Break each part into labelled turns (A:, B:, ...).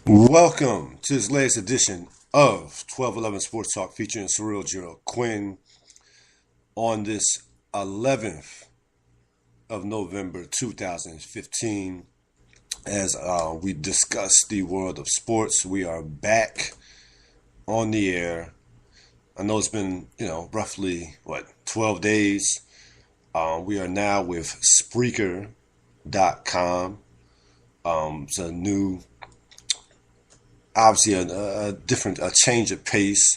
A: Welcome to this latest edition of 1211 Sports Talk featuring Cyril Gerald-Quinn on this 11th of November 2015. As we discuss the world of sports, we are back on the air. I know it's been, roughly, 12 days. We are now with Spreaker.com. It's a new, obviously a change of pace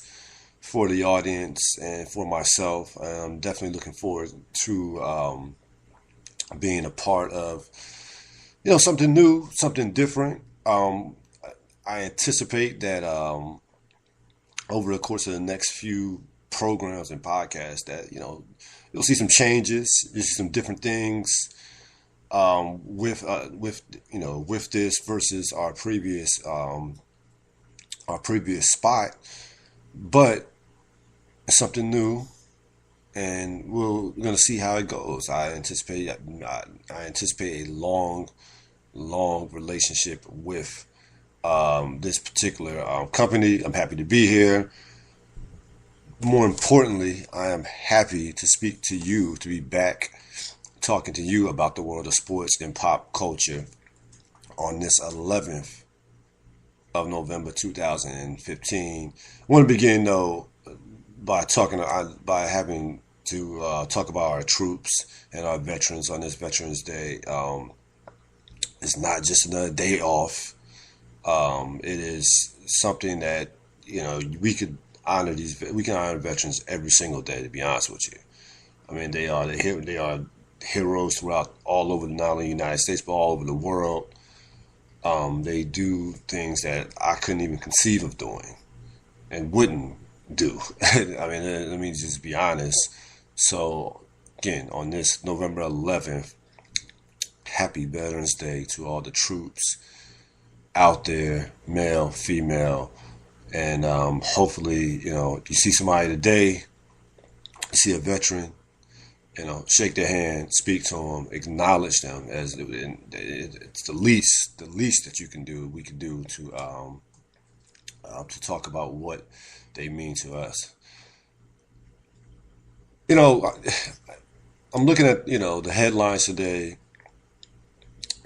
A: for the audience and for myself. I'm definitely looking forward to being a part of something new, something different. I anticipate that over the course of the next few programs and podcasts that you'll see some changes, you'll see some different things with this versus our previous spot, but it's something new, and we're going to see how it goes. I anticipate a long relationship with this particular company. I'm happy to be here. More importantly, I am happy to speak to you, to be back talking to you about the world of sports and pop culture on this 11th of November 2015. I want to begin though by having to talk about our troops and our veterans on this Veterans Day. It's not just another day off. It is something that we can honor veterans every single day. To be honest with you, I mean they are heroes throughout all over not only the United States but all over the world. They do things that I couldn't even conceive of doing and wouldn't do. I mean, let me just be honest. So, again, on this November 11th, happy Veterans Day to all the troops out there, male, female. And hopefully, you see somebody today, you see a veteran, shake their hand, speak to them, acknowledge them as it's the least that you can do. We can do to talk about what they mean to us. I'm looking at the headlines today,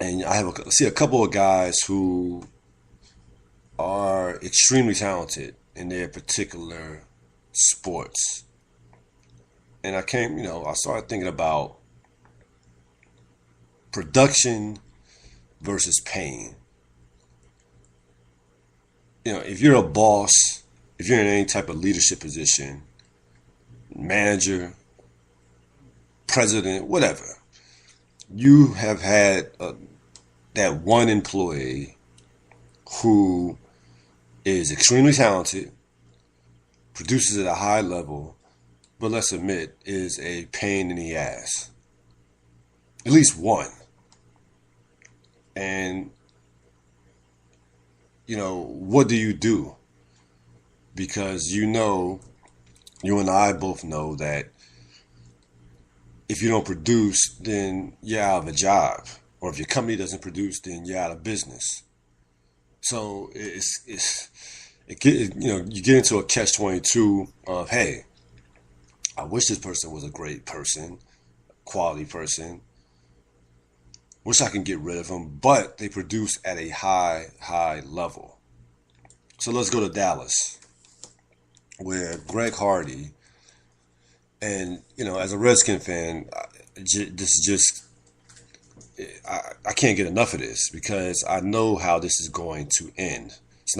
A: and I see a couple of guys who are extremely talented in their particular sports. And I started thinking about production versus pain. If you're a boss, if you're in any type of leadership position, manager, president, whatever, you have had that one employee who is extremely talented, produces at a high level, but let's admit, is a pain in the ass. At least one. And, what do you do? Because you and I both know that if you don't produce, then you're out of a job. Or if your company doesn't produce, then you're out of business. So you get into a catch-22 of, hey, I wish this person was a great person, quality person. Wish I can get rid of them, but they produce at a high level. So let's go to Dallas, where Greg Hardy, and as a Redskin fan, I can't get enough of this because I know how this is going to end. It's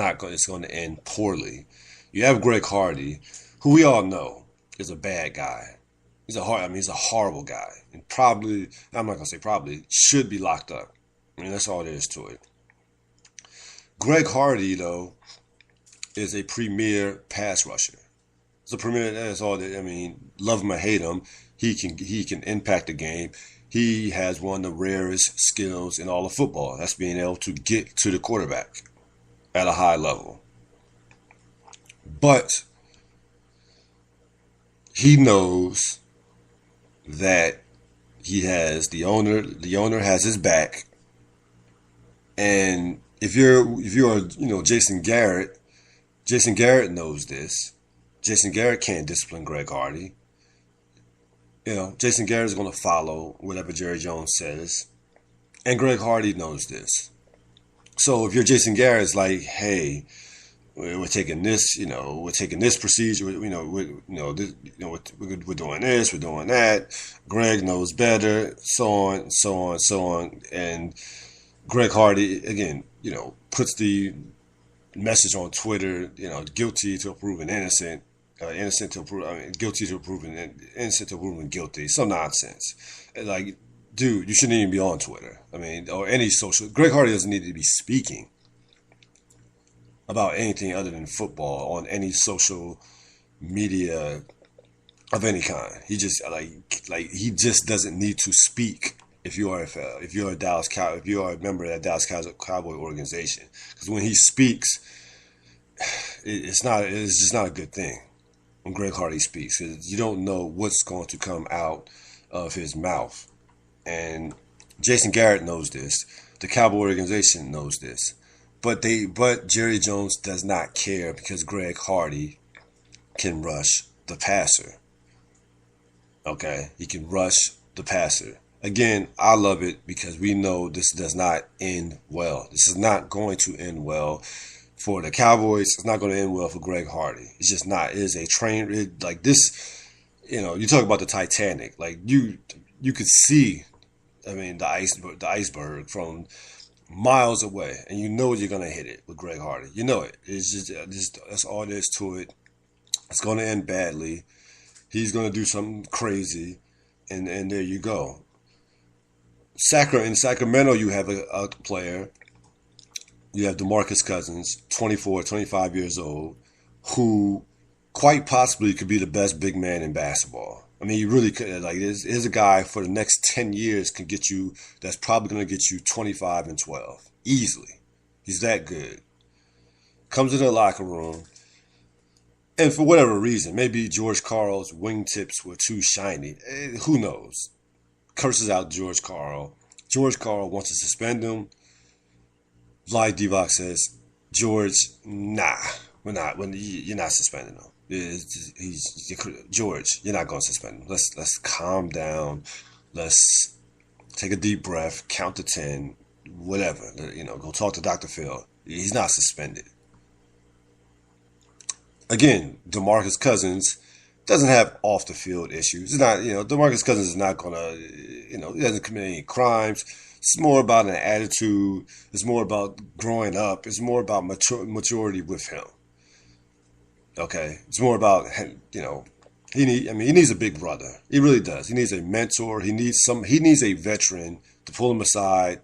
A: going to end poorly. You have Greg Hardy, who we all know is a bad guy. He's a horrible guy. And probably, I'm not going to say probably, should be locked up. I mean, that's all there is to it. Greg Hardy, though, is a premier pass rusher. It's a premier, that's all that, love him or hate him, he can impact the game. He has one of the rarest skills in all of football. That's being able to get to the quarterback at a high level. But he knows that he has the owner has his back, and if you're Jason Garrett, Jason Garrett knows this. Jason Garrett can't discipline Greg Hardy. Jason Garrett is going to follow whatever Jerry Jones says, and Greg Hardy knows this. So if you're Jason Garrett, it's like, hey, we're taking this, we're taking this procedure, we're doing this, we're doing that. Greg knows better, so on, so on, so on, and Greg Hardy again, puts the message on Twitter, guilty to proven innocent, innocent to prove, guilty to proven innocent to proven guilty, some nonsense. Like, dude, you shouldn't even be on Twitter. Or any social. Greg Hardy doesn't need to be speaking about anything other than football on any social media of any kind. He just he just doesn't need to speak if you are if you're a member of that Dallas Cowboy organization, because when he speaks, it's just not a good thing when Greg Hardy speaks, because you don't know what's going to come out of his mouth. And Jason Garrett knows this. The Cowboy organization knows this. But Jerry Jones does not care, because Greg Hardy can rush the passer. Okay? He can rush the passer. Again, I love it because we know this does not end well. This is not going to end well for the Cowboys. It's not going to end well for Greg Hardy. It's just not. It is a train. Like this, you talk about the Titanic. Like you could see, the iceberg from miles away, and you're going to hit it with Greg Hardy. You know it. It's just that's all there is to it. It's going to end badly. He's going to do something crazy, and there you go. In Sacramento, you have a player. You have DeMarcus Cousins, 24, 25 years old, who quite possibly could be the best big man in basketball. He really could. Like, there's a guy for the next 10 years that's probably going to get you 25 and 12 easily. He's that good. Comes in the locker room, and for whatever reason, maybe George Karl's wingtips were too shiny. Who knows? Curses out George Karl. George Karl wants to suspend him. Like Divock says, George, nah, you're not suspending him. George, you're not going to suspend him. Let's calm down. Let's take a deep breath, count to 10, whatever. Go talk to Dr. Phil. He's not suspended. Again, DeMarcus Cousins doesn't have off the field issues. It's not, DeMarcus Cousins is not gonna, he doesn't commit any crimes. It's more about an attitude. It's more about growing up. It's more about maturity with him. Okay, it's more about he needs a big brother. He really does. He needs a mentor. He needs a veteran to pull him aside.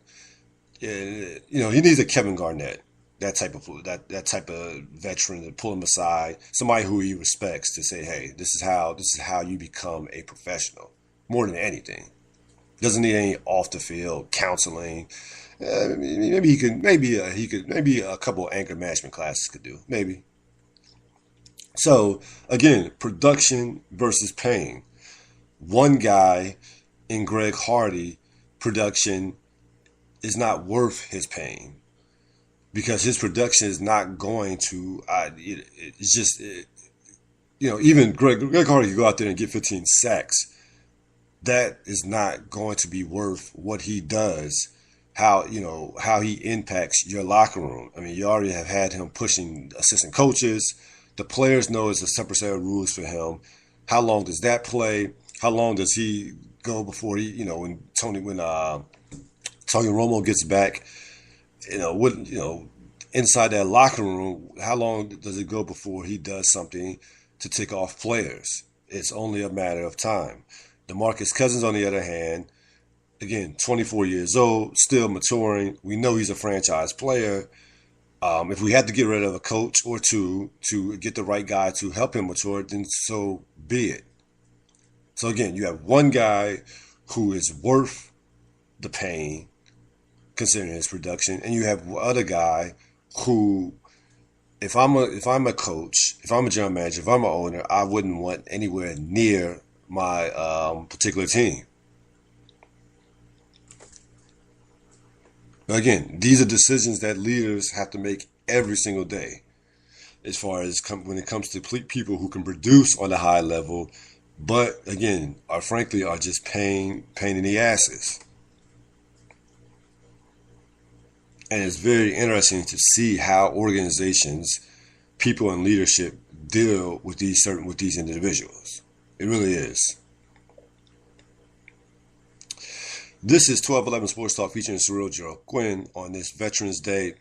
A: He needs a Kevin Garnett. That type of veteran to pull him aside, somebody who he respects, to say, "Hey, this is how you become a professional." More than anything, doesn't need any off the field counseling. Maybe a couple of anger management classes could do, maybe. So again, production versus pain. One guy in Greg Hardy, production is not worth his pain, because his production is not going to. Even Greg Hardy could go out there and get 15 sacks. That is not going to be worth what he does. How he impacts your locker room. You already have had him pushing assistant coaches. The players know it's a separate set of rules for him. How long does that play? How long does he go before when Tony Romo gets back? Inside that locker room, how long does it go before he does something to tick off players? It's only a matter of time. DeMarcus Cousins, on the other hand, again, 24 years old, still maturing. We know he's a franchise player. If we have to get rid of a coach or two to get the right guy to help him mature, then so be it. So again, you have one guy who is worth the pain, considering his production, and you have other guy who, if I'm a coach, if I'm a general manager, if I'm an owner, I wouldn't want anywhere near my particular team. Again, these are decisions that leaders have to make every single day, as far as when it comes to people who can produce on a high level, but again, are frankly are just pain in the asses. And it's very interesting to see how organizations, people in leadership deal with these individuals. It really is. This is 1211 Sports Talk featuring Cyril Gerald-Quinn on this Veterans Day.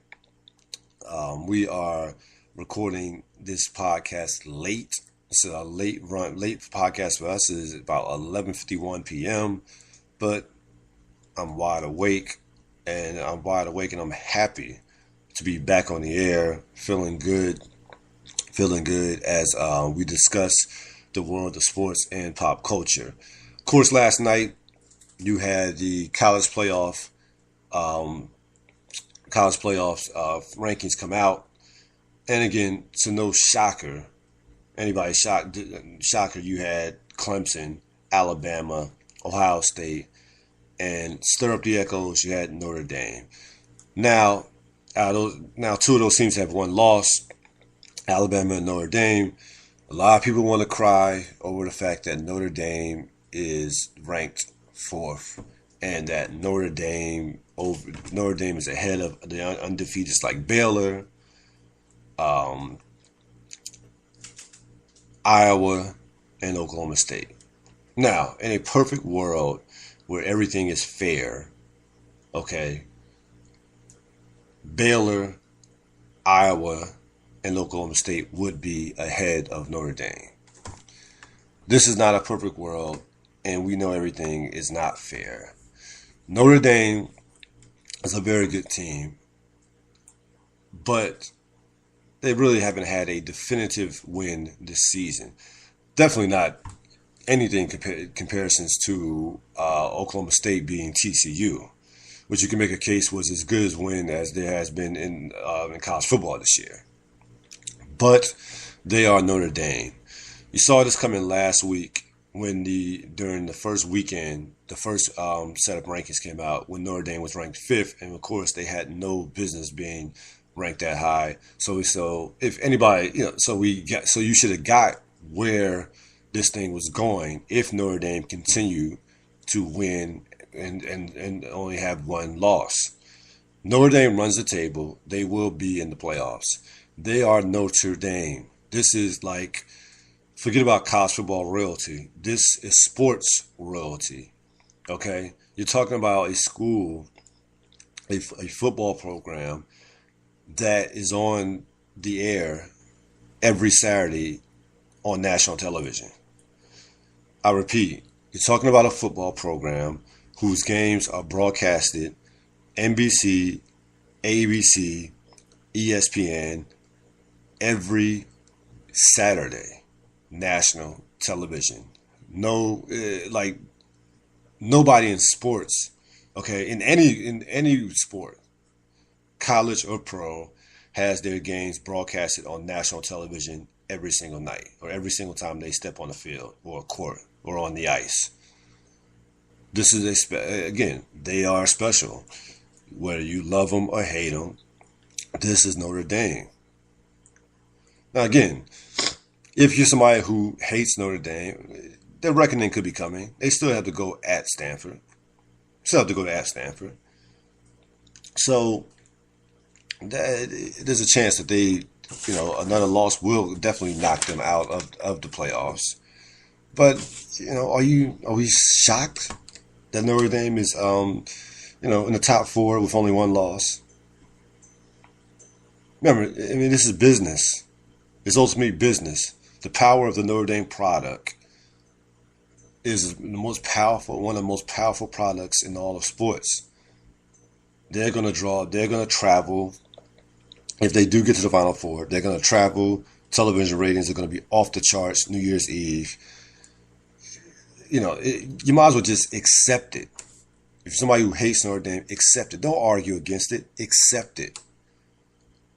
A: We are recording this podcast late. It's a late podcast for us. It's about 11:51 p.m. But I'm wide awake, and I'm happy to be back on the air, feeling good as we discuss the world of sports and pop culture. Of course, last night you had the college playoffs rankings come out, and again, to no shocker, shocker, you had Clemson, Alabama, Ohio State, and stir up the echoes, you had Notre Dame. Now, two of those teams have one loss, Alabama and Notre Dame. A lot of people want to cry over the fact that Notre Dame is ranked fourth, and that Notre Dame is ahead of the undefeateds like Baylor, Iowa, and Oklahoma State. Now, in a perfect world where everything is fair, okay, Baylor, Iowa, and Oklahoma State would be ahead of Notre Dame. This is not a perfect world, and we know everything is not fair. Notre Dame is a very good team, but they really haven't had a definitive win this season. Definitely not anything comparisons to Oklahoma State being TCU, which you can make a case was as good a win as there has been in college football this year. But they are Notre Dame. You saw this coming last week when during the first weekend, the first set of rankings came out when Notre Dame was ranked fifth, and of course they had no business being ranked that high. So if anybody, so you should have got where this thing was going if Notre Dame continued to win and only have one loss. Notre Dame runs the table. They will be in the playoffs. They are Notre Dame. This is like, forget about college football royalty. This is sports royalty. Okay? You're talking about a school, a football program that is on the air every Saturday on national television. I repeat, you're talking about a football program whose games are broadcasted NBC, ABC, ESPN every Saturday, national television. No, nobody in sports, okay, in any sport, college or pro, has their games broadcasted on national television every single night or every single time they step on the field or a court or on the ice. This is again, they are special. Whether you love them or hate them, this is Notre Dame. Now again, if you're somebody who hates Notre Dame, their reckoning could be coming. They still have to go at Stanford. So there's a chance that they, another loss will definitely knock them out of the playoffs. But are we shocked that Notre Dame is in the top four with only one loss? Remember, this is business. It's ultimately business. The power of the Notre Dame product is one of the most powerful products in all of sports. They're going to travel. If they do get to the Final Four, they're going to travel. Television ratings are going to be off the charts New Year's Eve. You might as well just accept it. If you're somebody who hates Notre Dame, accept it. Don't argue against it. Accept it.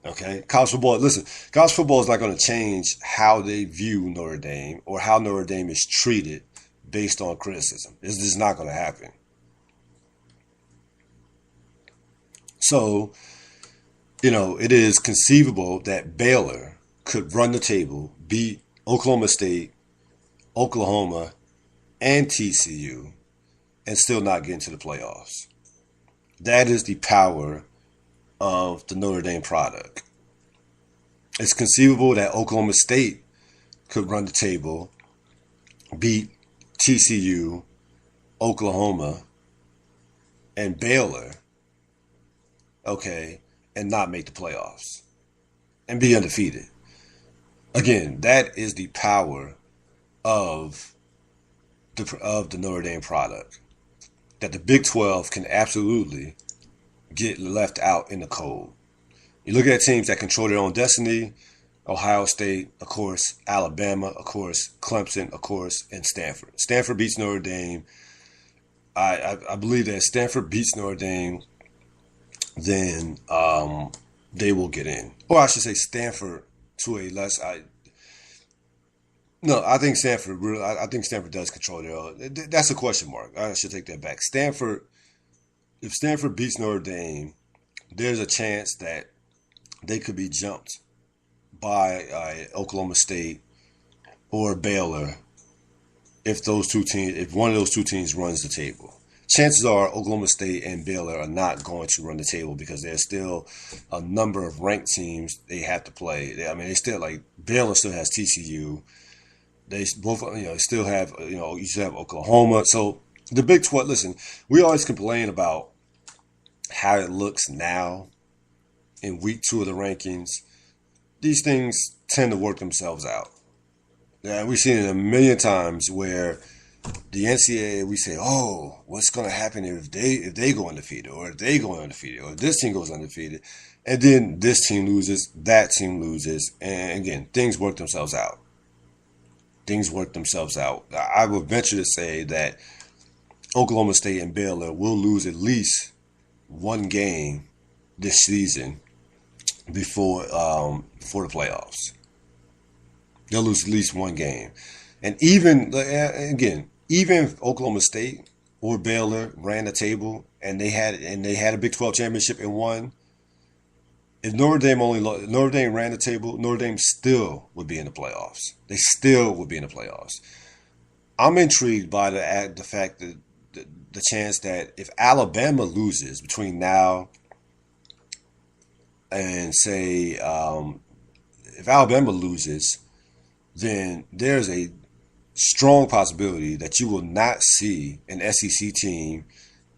A: Okay? College football is not going to change how they view Notre Dame or how Notre Dame is treated based on criticism. It's just not going to happen. So, it is conceivable that Baylor could run the table, beat Oklahoma State, Oklahoma, and TCU, and still not get into the playoffs. That is the power of the Notre Dame product. It's conceivable that Oklahoma State could run the table, beat TCU, Oklahoma, and Baylor, okay, and not make the playoffs and be undefeated. Again, that is the power of the Notre Dame product. That the Big 12 can absolutely get left out in the cold. You look at teams that control their own destiny: Ohio State, of course, Alabama, of course, Clemson, of course, and Stanford. Stanford beats Notre Dame. I believe that if Stanford beats Notre Dame, then they will get in. Or I should say Stanford to a less. No, I think Stanford. I think Stanford does control their own. That's a question mark. I should take that back. Stanford. If Stanford beats Notre Dame, there's a chance that they could be jumped by Oklahoma State or Baylor if one of those two teams runs the table. Chances are Oklahoma State and Baylor are not going to run the table because there's still a number of ranked teams they have to play. They still Baylor still has TCU. They both still have you still have Oklahoma. So the Big 12. Listen, we always complain about how it looks now in week 2 of the rankings. These things tend to work themselves out. Yeah, we've seen it a million times where the NCAA, we say, oh, what's going to happen if they go undefeated, or if they go undefeated, or if this team goes undefeated, and then this team loses, that team loses, and again, things work themselves out. Things work themselves out. I would venture to say that Oklahoma State and Baylor will lose at least one game this season before the playoffs. They'll lose at least one game. And even if Oklahoma State or Baylor ran the table and they had a Big 12 championship and won, if Notre Dame ran the table, Notre Dame still would be in the playoffs. They still would be in the playoffs. I'm intrigued by the fact that the chance that if Alabama loses between now and say if Alabama loses, then there's a strong possibility that you will not see an SEC team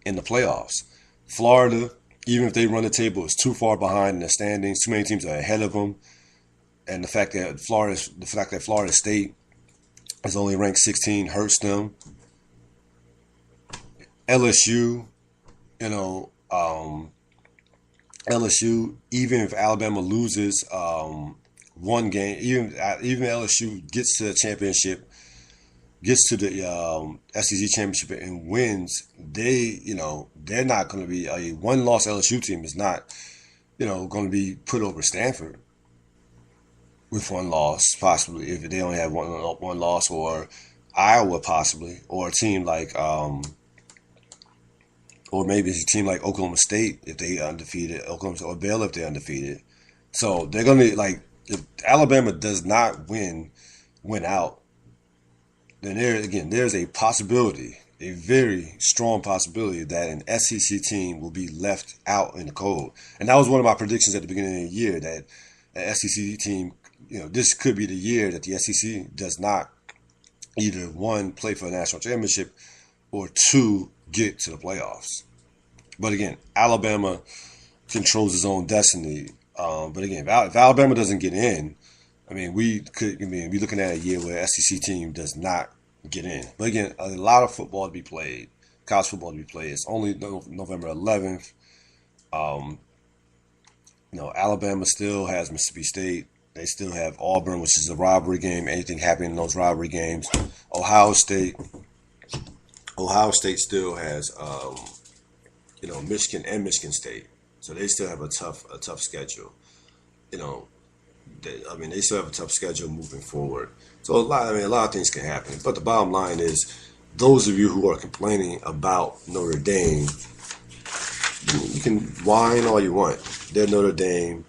A: in the playoffs. Florida, even if they run the table, is too far behind in the standings. Too many teams are ahead of them, and the fact that Florida State is only ranked 16 hurts them. LSU, LSU, even if Alabama loses one game, even LSU gets to the championship, gets to the SEC championship and wins, they're not going to be a one-loss LSU team is not, going to be put over Stanford with one loss, possibly if they only have one loss, or Iowa possibly, or a team like or maybe it's a team like Oklahoma State if they undefeated, or Baylor if they're undefeated. So they're going to if Alabama does not win out, then there's a possibility, a very strong possibility that an SEC team will be left out in the cold. And that was one of my predictions at the beginning of the year, that an SEC team, this could be the year that the SEC does not either, one, play for a national championship, or two, get to the playoffs. But again, Alabama controls its own destiny. But again, if Alabama doesn't get in, we're looking at a year where SEC team does not get in. But again, a lot of football to be played, college football to be played. It's only November 11th. Alabama still has Mississippi State. They still have Auburn, which is a rivalry game. Anything happening in those rivalry games. Ohio State still has Michigan and Michigan State, so they still have a tough schedule. They still have a tough schedule moving forward. So a lot of things can happen. But the bottom line is, those of you who are complaining about Notre Dame, you can whine all you want. They're Notre Dame.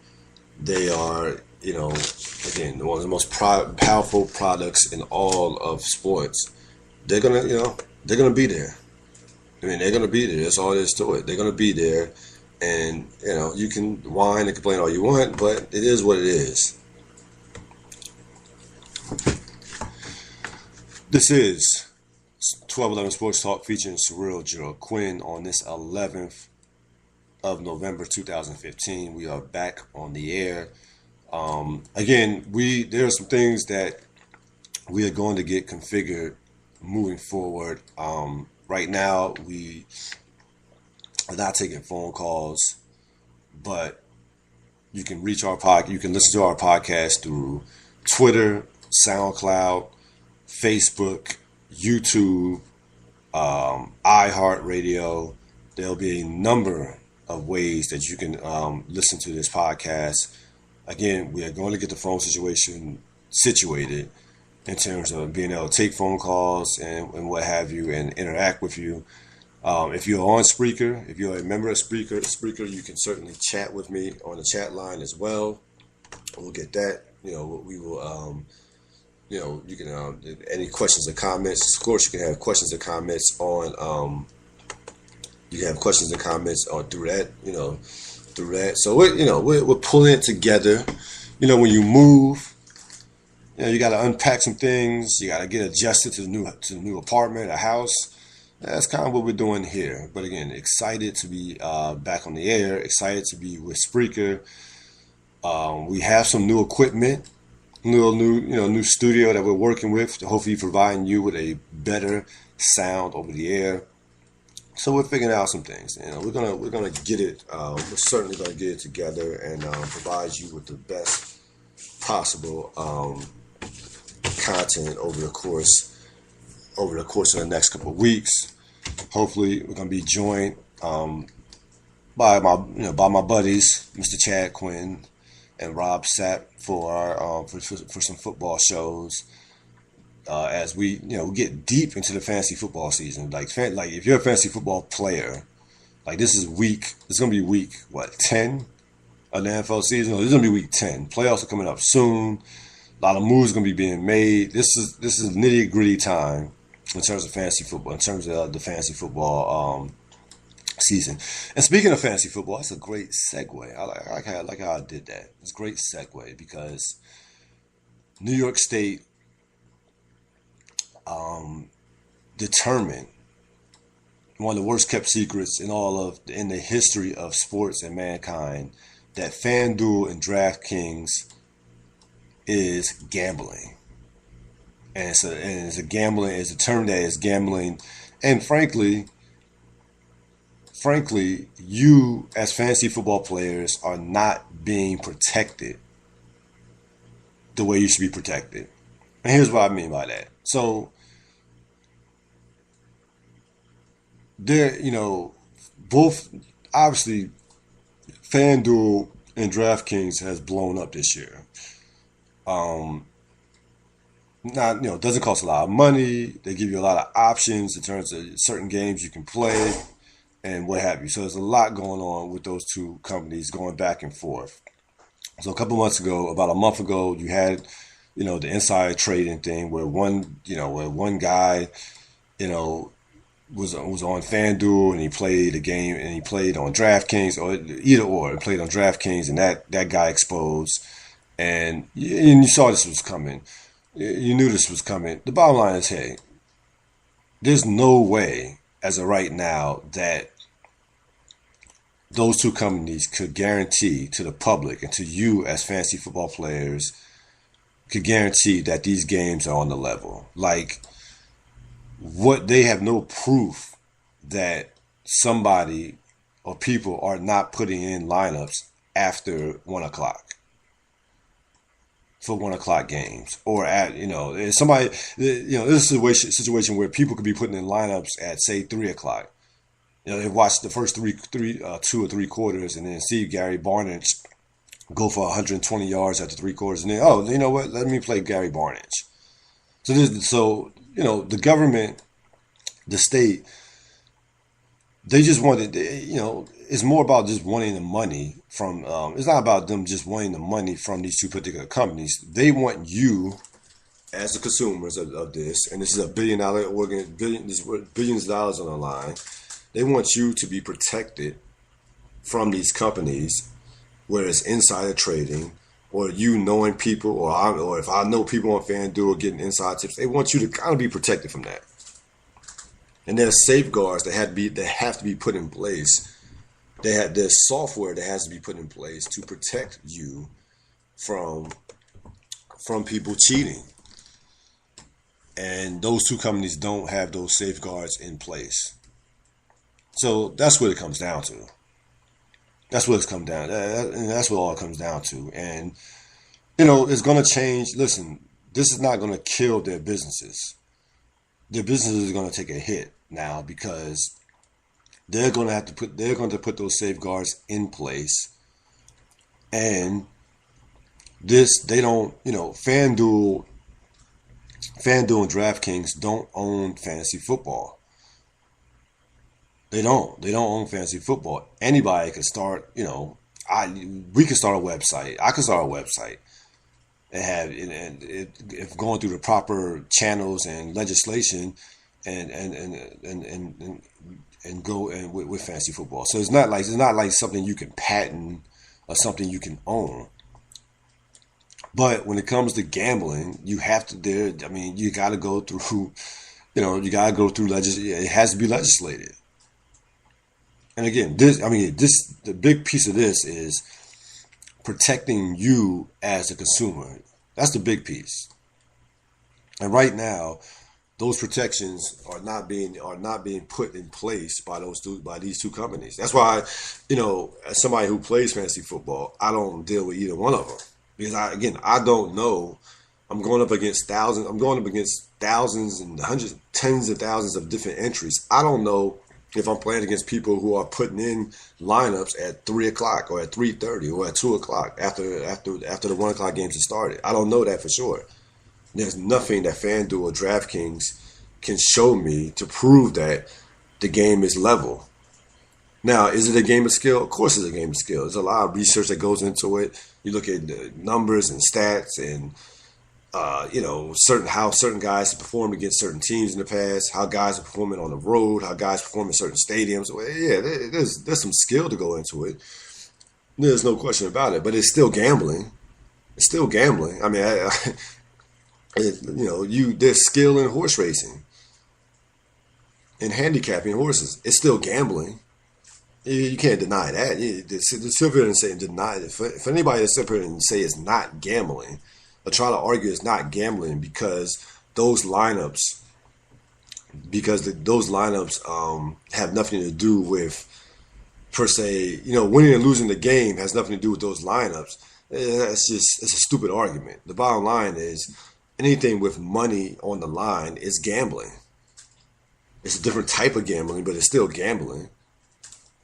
A: They are, again, one of the most powerful products in all of sports. They're gonna, they're gonna be there. I mean, they're gonna be there. That's all there is to it. They're gonna be there, and you can whine and complain all you want, but it is what it is. This is 1211 Sports Talk featuring Cyril Gerald-Quinn on this 11th of November 2015. We are back on the air. Again, there are some things that we are going to get configured moving forward. Right now, we are not taking phone calls, but you can reach our you can listen to our podcast through Twitter, SoundCloud, Facebook, YouTube, iHeartRadio. There'll be a number of ways that you can listen to this podcast. Again, we are going to get the phone situation situated in terms of being able to take phone calls and what have you and interact with you. If you're on Spreaker, if you're a member of Spreaker, you can certainly chat with me on the chat line as well. We'll get that. We will, you can, any questions or comments. Of course, you can have questions or comments on, through that. So we're pulling it together. When you move, you got to unpack some things. You got to get adjusted to the new apartment, a house. That's kind of what we're doing here. But again, excited to be back on the air. Excited to be with Spreaker. We have some new equipment, new studio that we're working with to hopefully providing you with a better sound over the air. So we're figuring out some things. We're gonna get it. We're certainly gonna get it together and provide you with the best possible content over the course of the next couple of weeks. Hopefully, we're gonna be joined by my buddies, Mr. Chad Quinn and Rob Sapp for our for some football shows. As we get deep into the fantasy football season, like if you're a fantasy football player, like this is it's gonna be week 10 of the NFL season. This is gonna be week 10. Playoffs are coming up soon. A lot of moves are gonna be being made. This is nitty gritty time in terms of fantasy football, in terms of the fantasy football season. And speaking of fantasy football, that's a great segue. I like how I did that. It's a great segue because New York State determined one of the worst kept secrets in the history of sports and mankind that FanDuel and DraftKings is gambling, and it's a term that is gambling, and frankly, you as fantasy football players are not being protected the way you should be protected. And here's what I mean by that. So there, both obviously FanDuel and DraftKings has blown up this year. Doesn't cost a lot of money. They give you a lot of options in terms of certain games you can play and what have you. So there's a lot going on with those two companies going back and forth. So about a month ago, you had the insider trading thing where one guy, was on FanDuel and he played a game and he played on DraftKings or either or. He played on DraftKings and that guy exposed, and you saw this was coming. You knew this was coming. The bottom line is, hey, there's no way as of right now that those two companies could guarantee to the public and to you as fantasy football players could guarantee that these games are on the level. Like, what they have no proof that somebody or people are not putting in lineups after 1:00 for 1:00 games, or at somebody this is a situation where people could be putting in lineups at say 3:00. They watch the first two or three quarters and then see Gary Barnidge go for 120 yards after 3 quarters, and then you know what? Let me play Gary Barnidge. So the government, the state, they just wanted it's more about just wanting the money from. It's not about them just wanting the money from these two particular companies. They want you as the consumers of this, and this is a $1 billion there's billions of dollars on the line. They want you to be protected from these companies, whether it's insider trading or you knowing people, or if I know people on FanDuel getting inside tips. They want you to kind of be protected from that. And there's safeguards that have to be put in place. There's software that has to be put in place to protect you from people cheating. And those two companies don't have those safeguards in place. So that's what it comes down to. That's what it's come down. That's what all it comes down to. And it's going to change. Listen, this is not going to kill their businesses. Their businesses are going to take a hit now because they're going to put those safeguards in place. And they don't. FanDuel and DraftKings don't own fantasy football. They don't own fantasy football. Anybody could start, we could start a website. I could start a website and if going through the proper channels and legislation and go with fantasy football. So it's not like something you can patent or something you can own. But when it comes to gambling, you have to you got to go through, it has to be legislated. And again, the big piece of this is protecting you as a consumer. That's the big piece. And right now, those protections are not being put in place by these two companies. That's why, as somebody who plays fantasy football, I don't deal with either one of them. Because I don't know. I'm going up against thousands and hundreds, tens of thousands of different entries. I don't know if I'm playing against people who are putting in lineups at 3:00 or at 3:30 or at 2:00 after the 1:00 games have started. I don't know that for sure. There's nothing that FanDuel or DraftKings can show me to prove that the game is level. Now, is it a game of skill? Of course it's a game of skill. There's a lot of research that goes into it. You look at the numbers and stats and, how certain guys have performed against certain teams in the past, how guys are performing on the road, how guys perform in certain stadiums. Well, yeah, there's some skill to go into it. There's no question about it, but it's still gambling. It's still gambling. There's skill in horse racing and handicapping horses. It's still gambling. You can't deny that. To sit here and say deny it. For anybody to sit here and say it's not gambling, or try to argue it's not gambling because those lineups have nothing to do with, per se, winning and losing the game has nothing to do with those lineups. It's a stupid argument. The bottom line is anything with money on the line is gambling. It's a different type of gambling, but it's still gambling.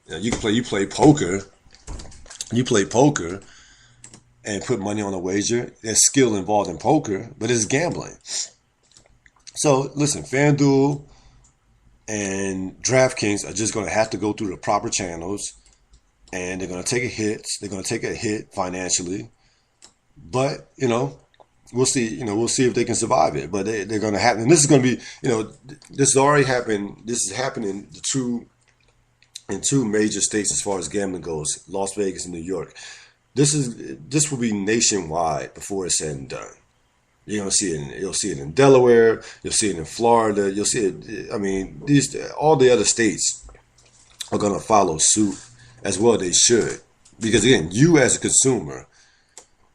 A: You play poker and put money on a wager. There's skill involved in poker, but it's gambling. So listen, FanDuel and DraftKings are just going to have to go through the proper channels, and they're going to take a hit. They're going to take a hit financially, but we'll see. We'll see if they can survive it. But they're going to happen. And this is going to be, this has already happened. This is happening in two major states as far as gambling goes, Las Vegas and New York. This will be nationwide before it's said and done. You'll see it in Delaware, you'll see it in Florida, you'll see it. All the other states are going to follow suit as well. They should, because again, you as a consumer,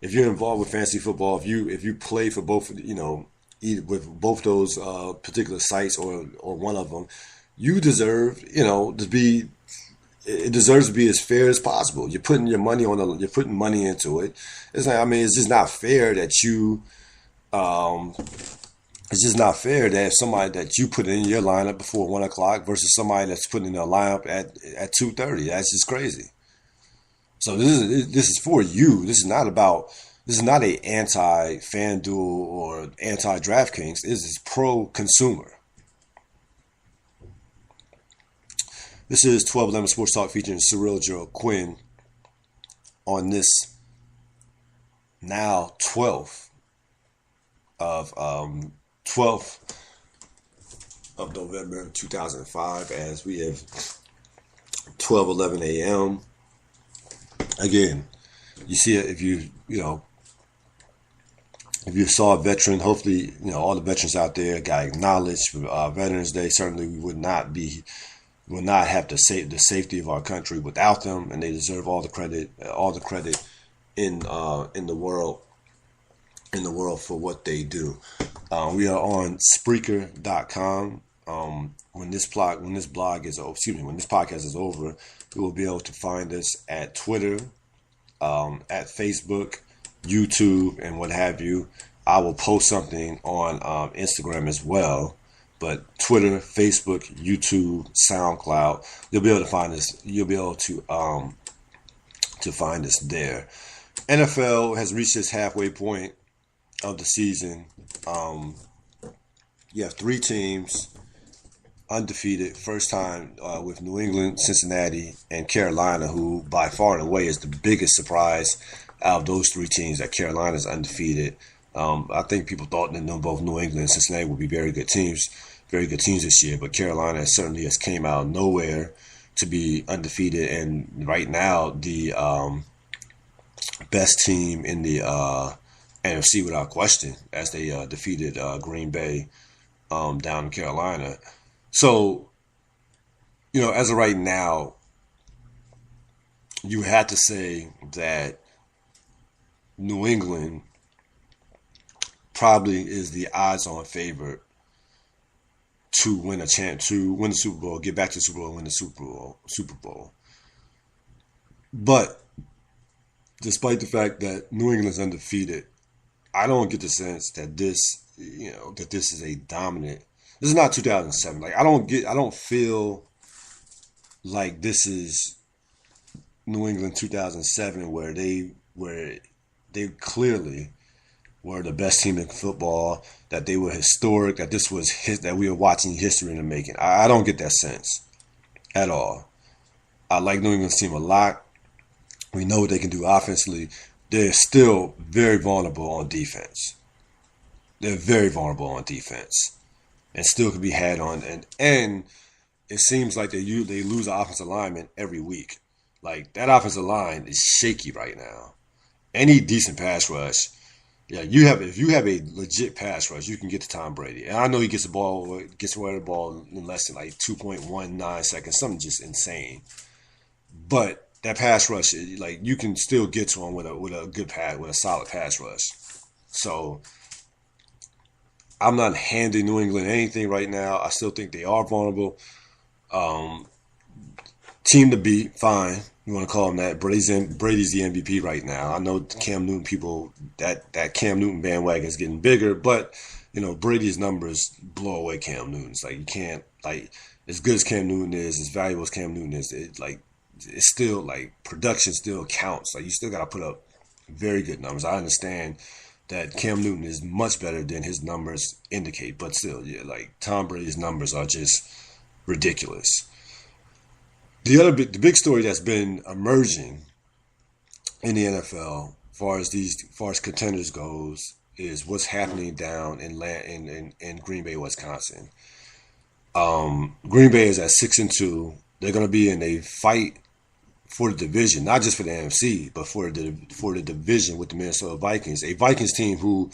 A: if you're involved with fantasy football, if you play for both, either with both those particular sites or one of them, you deserve, to be. It deserves to be as fair as possible. You're putting your money you're putting money into it. It's it's just not fair that it's just not fair that somebody that you put in your lineup before 1:00 versus somebody that's putting in their lineup at 2:30. That's just crazy. So this is for you. This is not a anti FanDuel or anti DraftKings. This is pro consumer. This is 1211 Sports Talk featuring Cyril Gerald-Quinn on this now 12th of 12th of November 2005, as we have 12:11 a.m. Again, you see it if you saw a veteran. Hopefully, all the veterans out there got acknowledged for Veterans Day. Certainly, we would not have to save the safety of our country without them, and they deserve all the credit in the world for what they do. We are on Spreaker.com. When this podcast is over, you will be able to find us at Twitter, at Facebook, YouTube, and what have you. I will post something on Instagram as well. But Twitter, Facebook, YouTube, SoundCloud, you'll be able to find us. You'll be able to find us there. NFL has reached its halfway point of the season. You have 3 teams undefeated, first time with New England, Cincinnati, and Carolina, who by far and away is the biggest surprise out of those 3 teams, that Carolina's undefeated. I think people thought that both New England and Cincinnati would be very good teams this year, but Carolina certainly has came out of nowhere to be undefeated, and right now the best team in the NFC without question, as they defeated Green Bay down in Carolina. So, as of right now, you had to say that New England probably is the odds-on favorite to win the Super Bowl, get back to the Super Bowl, and win the Super Bowl. But despite the fact that New England's undefeated, I don't get the sense that this is a dominant. This is not 2007. Like I don't feel like this is New England 2007, where they clearly were the best team in football, that they were historic, that that we were watching history in the making. I don't get that sense at all. I like New England's team a lot. We know what they can do offensively. They're still very vulnerable on defense. They're very vulnerable on defense, and still can be had on. And it seems like they lose an offensive lineman every week. Like that offensive line is shaky right now. Any decent pass rush. Yeah, if you have a legit pass rush, you can get to Tom Brady. And I know he gets away the ball in less than like 2.19 seconds, something just insane. But that pass rush, like you can still get to him with a good pass, with a solid pass rush. So I'm not handing New England anything right now. I still think they are vulnerable. Team to beat, fine. You want to call him that? Brady's the MVP right now. I know Cam Newton people, that Cam Newton bandwagon is getting bigger, but Brady's numbers blow away Cam Newton's. Like you can't, like, as good as Cam Newton is, as valuable as Cam Newton is, it's still like production still counts. Like you still got to put up very good numbers. I understand that Cam Newton is much better than his numbers indicate, but still, yeah, like Tom Brady's numbers are just ridiculous. The big story that's been emerging in the NFL, as far as contenders goes, is what's happening down in Green Bay, Wisconsin. Green Bay is at 6-2. They're going to be in a fight for the division, not just for the NFC, but for the division with the Minnesota Vikings, a Vikings team who,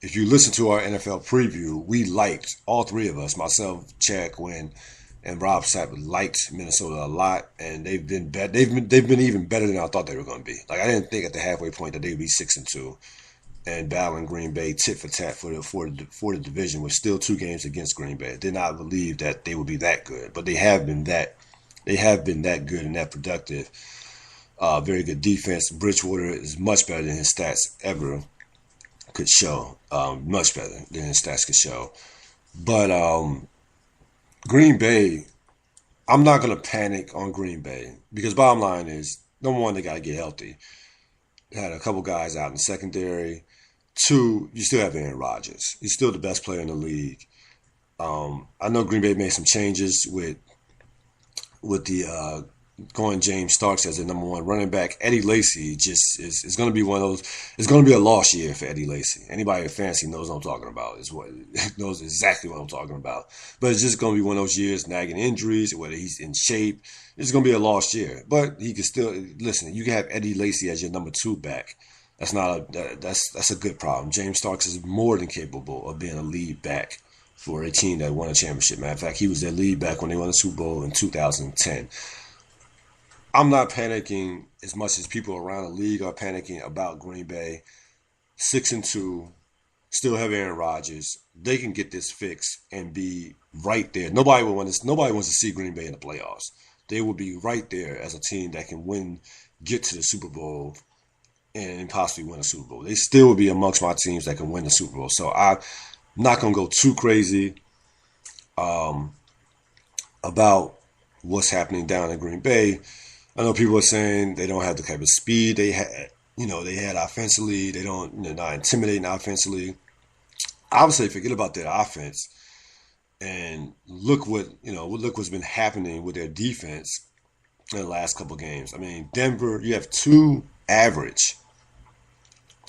A: if you listen to our NFL preview, we liked, all 3 of us, myself, Chad Quinn, and Rob Sapp, liked Minnesota a lot, and they've been even better than I thought they were going to be. Like I didn't think at the halfway point that they'd be 6-2 and battling Green Bay tit for tat for the division, with still 2 games against Green Bay. I did not believe that they would be that good, but they have been that good and that productive. Very good defense. Bridgewater is much better than his stats ever could show. Much better than his stats could show. But Green Bay, I'm not going to panic on Green Bay, because bottom line is, number one, they got to get healthy. They had a couple guys out in the secondary. 2, you still have Aaron Rodgers. He's still the best player in the league. I know Green Bay made some changes with with the going James Starks as the number one running back. Eddie Lacy just is going to be one of those. It's going to be a lost year for Eddie Lacy. Anybody in fantasy knows what I'm talking about. Is what knows exactly what I'm talking about. But it's just going to be one of those years, nagging injuries, whether he's in shape. It's going to be a lost year. But he can still listen. You can have Eddie Lacy as your number two back. That's a good problem. James Starks is more than capable of being a lead back for a team that won a championship. Matter of fact, he was their lead back when they won the Super Bowl in 2010. I'm not panicking as much as people around the league are panicking about Green Bay. 6-2, still have Aaron Rodgers. They can get this fixed and be right there. Nobody wants to see Green Bay in the playoffs. They will be right there as a team that can win, get to the Super Bowl, and possibly win a Super Bowl. They still will be amongst my teams that can win the Super Bowl. So I'm not gonna go too crazy about what's happening down in Green Bay. I know people are saying they don't have the type of speed they had. They had offensively. They're not intimidating offensively. I would say forget about their offense and look what's been happening with their defense in the last couple of games. I mean, Denver, you have two average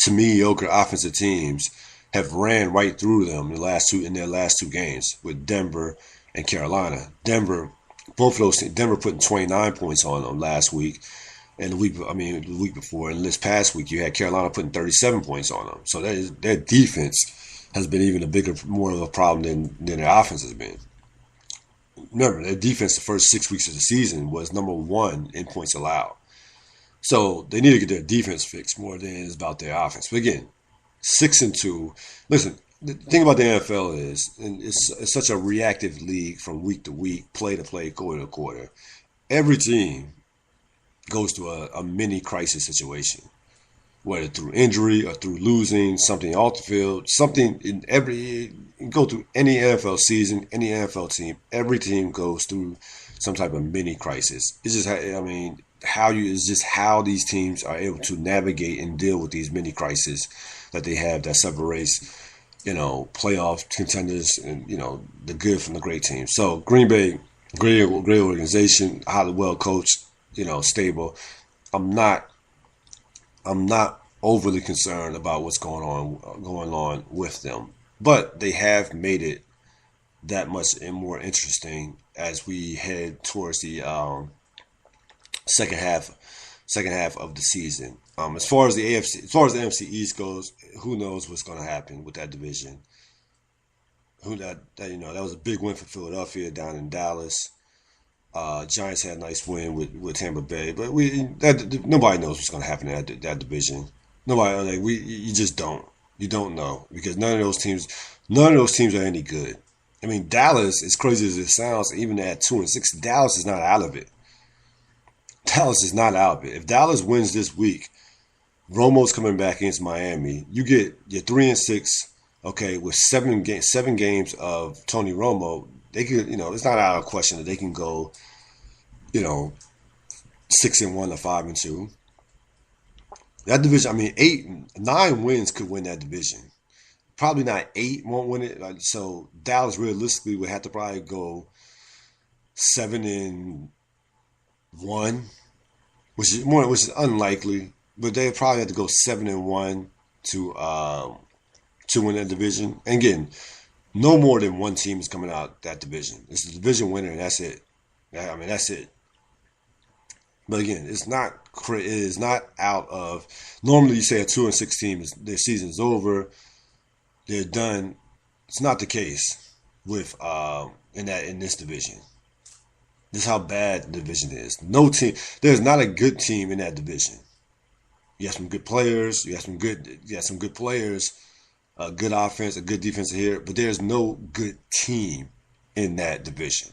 A: to mediocre offensive teams have ran right through them in their last two games with Denver and Carolina. Both of those teams, Denver putting 29 points on them last week, and the week before, and this past week you had Carolina putting 37 points on them. So their defense has been even more of a problem than their offense has been. Remember, their defense the first 6 weeks of the season was number one in points allowed. So they need to get their defense fixed more than it is about their offense. But again, 6-2. Listen, the thing about the NFL is, and it's such a reactive league from week to week, play to play, quarter to quarter. Every team goes through a mini crisis situation, whether through injury or through losing something off the field, something go through any NFL season, any NFL team. Every team goes through some type of mini crisis. It's just, how these teams are able to navigate and deal with these mini crises that they have that separates, playoff contenders and, the good from the great teams. So Green Bay, great organization, highly well coached, stable. I'm not overly concerned about what's going on with them, but they have made it that much and more interesting as we head towards the second half of the season. As far as the NFC East goes, who knows what's going to happen with that division? That was a big win for Philadelphia down in Dallas. Giants had a nice win with Tampa Bay, but nobody knows what's going to happen in that division. You just don't. You don't know because none of those teams are any good. I mean, Dallas, as crazy as it sounds, even at 2-6, Dallas is not out of it. Dallas is not out of it. If Dallas wins this week, Romo's coming back against Miami. You get your 3-6, okay, with seven games of Tony Romo. They could, it's not out of question that they can go, 6-1 or 5-2. That division, 9 wins could win that division. Probably not 8 won't win it. So Dallas realistically would have to probably go 7-1, which is unlikely. But they probably have to go 7-1 to win that division. And again, no more than one team is coming out that division. It's the division winner, and that's it. That's it. But again, it is not out of. Normally, you say a 2-6 team their season's over, they're done. It's not the case with in this division. This is how bad the division is. No team. There's not a good team in that division. You have some good players. You have some good players. A good offense, a good defense here, but there's no good team in that division.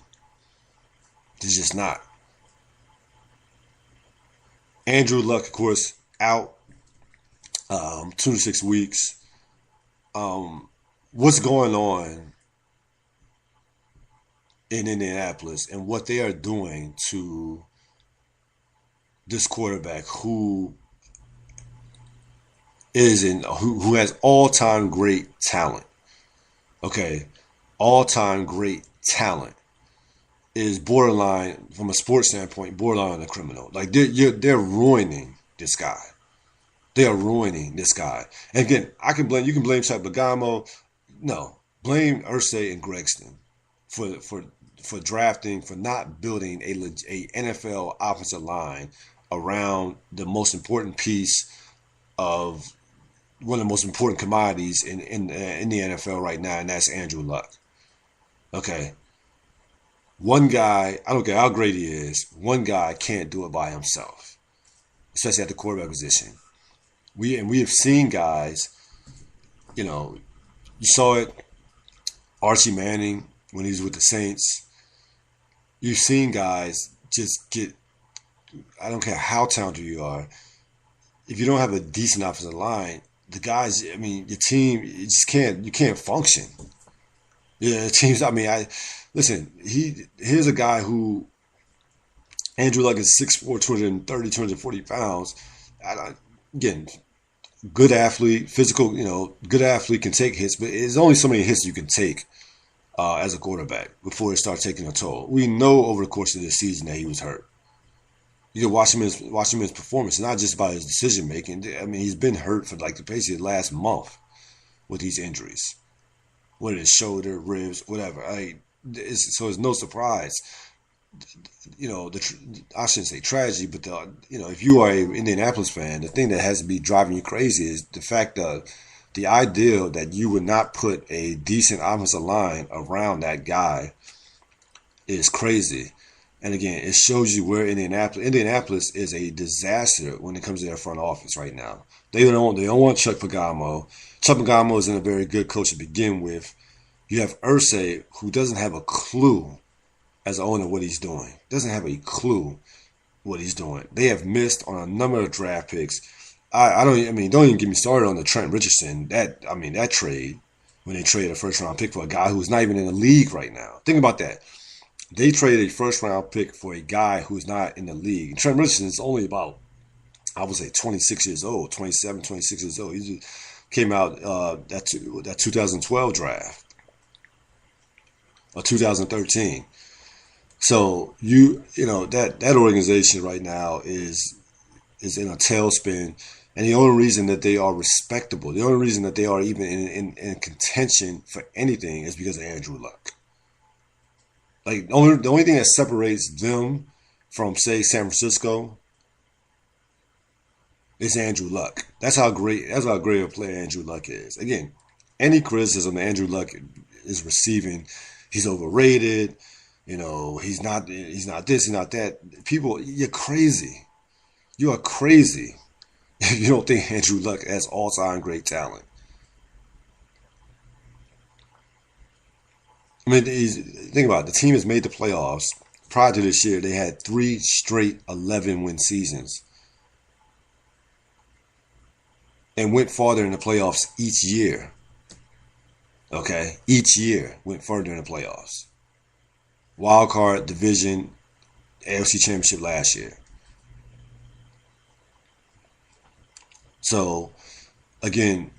A: There's just not. Andrew Luck, of course, out 2 to 6 weeks. What's going on in Indianapolis and what they are doing to this quarterback who has all-time great talent. Okay, all-time great talent. is borderline, from a sports standpoint, borderline a criminal. Like they're ruining this guy. They are ruining this guy. And again, you can blame Chuck Pagano. No, blame Irsay and Gregston for drafting, for not building a NFL offensive line around the most important piece of one of the most important commodities in the NFL right now, and that's Andrew Luck. Okay, one guy, I don't care how great he is, one guy can't do it by himself, especially at the quarterback position. We have seen guys, you saw it, Archie Manning when he was with the Saints. You've seen guys just get, I don't care how talented you are, if you don't have a decent offensive line, the guys, I mean, your team, you can't function. Yeah, teams, I mean, listen, here's a guy who, Andrew Luck is 6'4", 230, 240 pounds. Again, good athlete, physical, good athlete, can take hits, but there's only so many hits you can take as a quarterback before it starts taking a toll. We know over the course of this season that he was hurt. You can watch him his performance, not just about his decision making. I mean, he's been hurt for like basically the last month with these injuries, whether it's shoulder, ribs, whatever. So it's no surprise. I shouldn't say tragedy, but if you are an Indianapolis fan, the thing that has to be driving you crazy is the fact that the idea that you would not put a decent offensive line around that guy is crazy. And again, it shows you where Indianapolis is a disaster when it comes to their front office right now. They don't want Chuck Pagano. Chuck Pagano isn't a very good coach to begin with. You have Irsay, who doesn't have a clue as an owner what he's doing. Doesn't have a clue what he's doing. They have missed on a number of draft picks. Don't even get me started on the Trent Richardson. That trade, when they traded a first round pick for a guy who's not even in the league right now. Think about that. They traded a first round pick for a guy who's not in the league. And Trent Richardson is only about, I would say, 26 years old, 27, 26 years old. He just came out that 2012 draft, or 2013. So that organization right now is in a tailspin, and the only reason that they are respectable, the only reason that they are even in contention for anything is because of Andrew Luck. Like the only thing that separates them from, say, San Francisco is Andrew Luck. That's how great of a player Andrew Luck is. Again, any criticism that Andrew Luck is receiving, he's overrated. He's not this, he's not that. People, you're crazy. You are crazy if you don't think Andrew Luck has all-time great talent. I mean, think about it. The team has made the playoffs. Prior to this year, they had 3 straight 11-win seasons and went farther in the playoffs each year. Okay? Each year went further in the playoffs. Wild card, division, AFC Championship last year. So, again,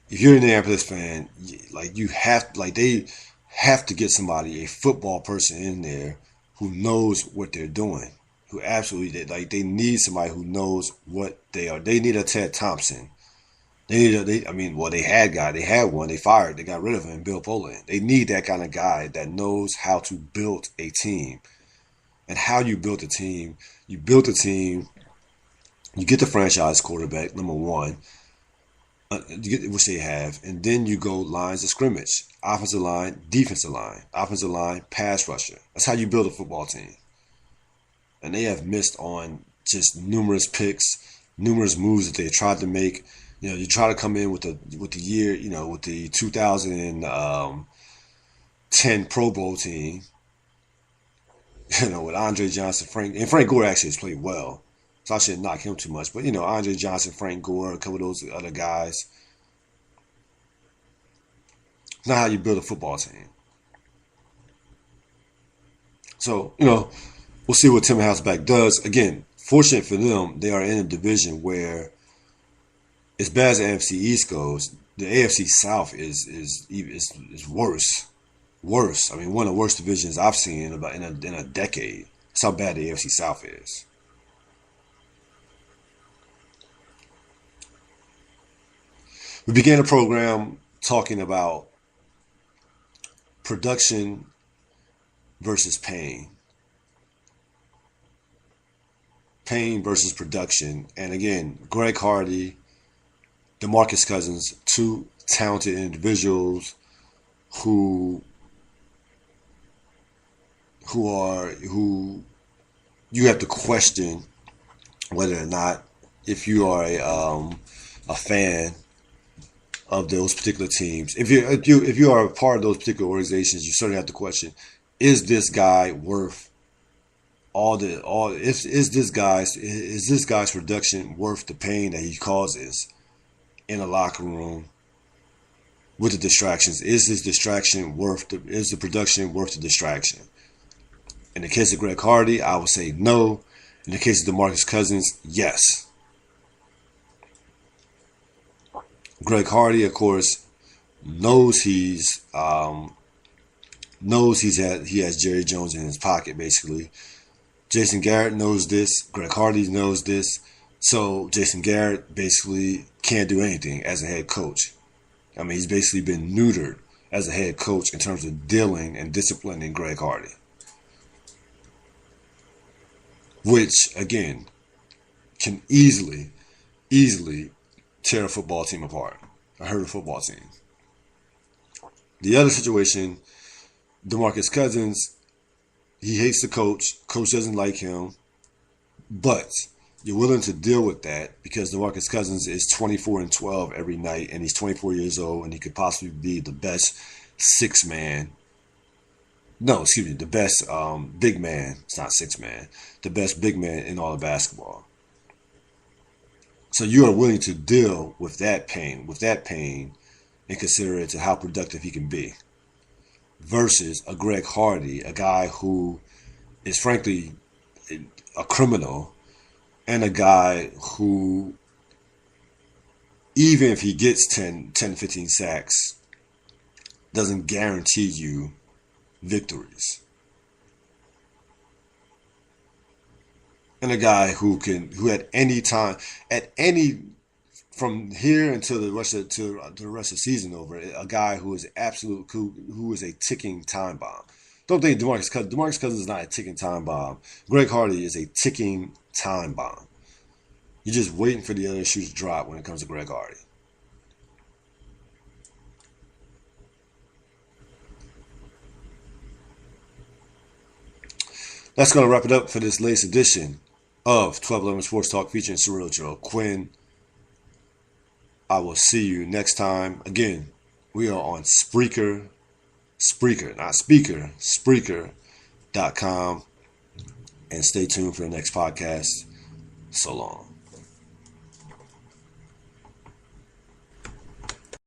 A: if you're an Indianapolis fan, they have to get somebody, a football person in there who knows what they're doing, who absolutely, they need somebody who knows what they are. They need a Ted Thompson. They had one, they fired, they got rid of him, Bill Poland. They need that kind of guy that knows how to build a team. And how you build a team, you get the franchise quarterback, number one, which they have, and then you go lines of scrimmage, offensive line, defensive line, pass rusher. That's how you build a football team. And they have missed on just numerous picks, numerous moves that they tried to make. You try to come in with the year, with the 2010 Pro Bowl team, with Andre Johnson, Frank Gore actually has played well. So I shouldn't knock him too much. But, Andre Johnson, Frank Gore, a couple of those other guys. It's not how you build a football team. So, we'll see what Tim Houseback does. Again, fortunate for them, they are in a division where, as bad as the AFC East goes, the AFC South is worse worse. I mean, one of the worst divisions I've seen in a decade. That's how bad the AFC South is. We began the program talking about production versus pain. Pain versus production. And again, Greg Hardy, DeMarcus Cousins, two talented individuals who you have to question whether or not, if you are a fan of those particular teams, if you are a part of those particular organizations, you certainly have to question: is this guy worth is this guy's production worth the pain that he causes in a locker room with the distractions? Is his distraction is the production worth the distraction? In the case of Greg Hardy, I would say no. In the case of DeMarcus Cousins, yes. Greg Hardy, of course, knows he has Jerry Jones in his pocket, basically. Jason Garrett knows this. Greg Hardy knows this. So Jason Garrett basically can't do anything as a head coach. I mean, he's basically been neutered as a head coach in terms of dealing and disciplining Greg Hardy. Which, again, can easily tear a football team apart. Hurt a football team. The other situation, DeMarcus Cousins, he hates the coach. Coach doesn't like him. But you're willing to deal with that because DeMarcus Cousins is 24-12 every night, and he's 24 years old, and he could possibly be the best the best big man. It's not six man. The best big man in all of basketball. So you are willing to deal with that pain, and consider it to how productive he can be. Versus a Greg Hardy, a guy who is frankly a criminal, and a guy who, even if he gets 10, 15 sacks, doesn't guarantee you victories. And a guy who at any time, from here until the rest of the season over, a guy who is who is a ticking time bomb. Don't think DeMarcus Cousins is not a ticking time bomb. Greg Hardy is a ticking time bomb. You're just waiting for the other shoes to drop when it comes to Greg Hardy. That's going to wrap it up for this latest edition of 1211 Sports Talk featuring Cyril Gerald-Quinn. I will see you next time. Again, we are on Spreaker, not Speaker, Spreaker.com. And stay tuned for the next podcast. So long.